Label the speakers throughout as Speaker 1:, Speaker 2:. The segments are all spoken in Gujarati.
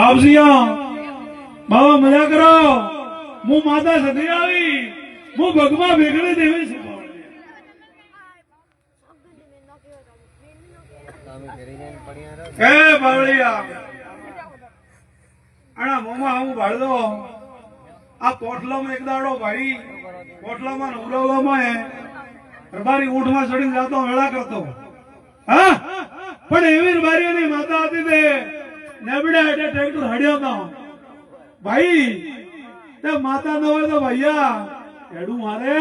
Speaker 1: બાપજીયા બાબા મજા કરો હું માતા સધી આવી હું ભગવા ભેગડી દેવી છું એ બાવળિયા આના મોમાં હું ભાડો આ કોટલામાં એક દાડો ભાઈ કોટલામાં ઉરવવામાં રબારી ઊંઠમાં ચડીને જાતો વેળા કરતો હા પણ એવી રબારીઓની માતા હતી તે નેબડે હેઠે ટ્રેક્ટર હડ્યો હતો ભાઈ તે માતા ન હોય તો ભૈયા હેડું મારે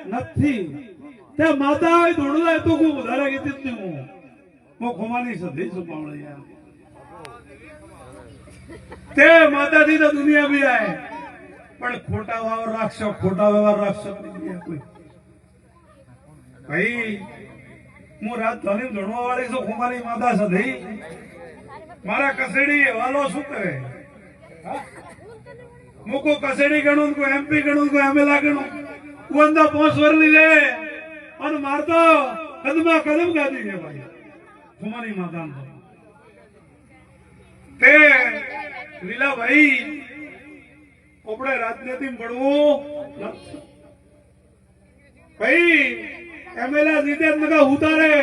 Speaker 1: નથી તે માતા હોય થોડું જાય તો હું વધારે કીધી હું ખોમાની સધી છું પાવળિયા તે માતાથી તો દુનિયા બી આય પણ ખોટા વ્યવહાર રાખશો ખોટા વ્યવહાર રાખશો કોઈ ભાઈ હું રાજધાની ભણવા વાળી છું ખોમાની માતા સધી મારા કસેડી વાલો શું કરે મૂકો કસેડી ગણું કોઈ એમપી ગણું કોઈ એમએલએ ગણું કુંદા 5 વર્ષની લે અને મારતો કદમાં કદમ ગાદી છે ભાઈ ખુમાની માતા તે લીલા ભાઈ આપણે રાજનીતિ ભણવું ભાઈ એમએલએ જીતેન્દ્ર ઉતારે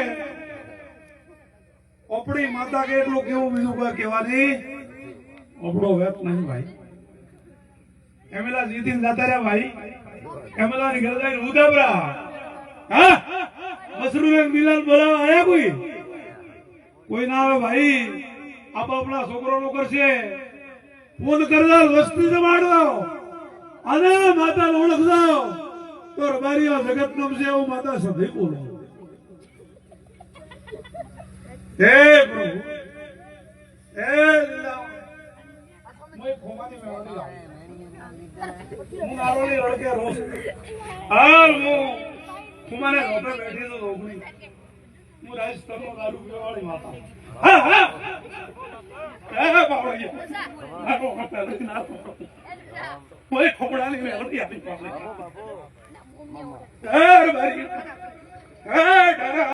Speaker 1: આપણી માતા કે એટલું કેવું બીજું કોઈ કહેવાની આપણો વેત નહીં ભાઈ એમએલએ જીતીને જતા રહ્યા ભાઈ એમએલએ ની ઘરે જઈને ઉદાબરા હા મસરૂર બિલાલ બોલાવા આયા કોઈ ના આવે ભાઈ આપ આપણા છોકરો નો કરશે ફોન કરજો વસ્તી જમાડો અને માતા ઓળખજો તો રબારીઓ જગત નમશે એવું માતા સધી બોલો હે પ્રભુ હે લીલા मैं खोमानी में वाली હું નારોલી રડકે રોસ હાલ હું ખુમાને રોપે બેઠી તો રોગણી હું રાજસ્થાનનો દારૂ પીવાવાળી માતા હા હા હે બાવળી આ કોકતા ના કોઈ ખોબડાની મેલડી આપી પાસે હે ભાઈ હે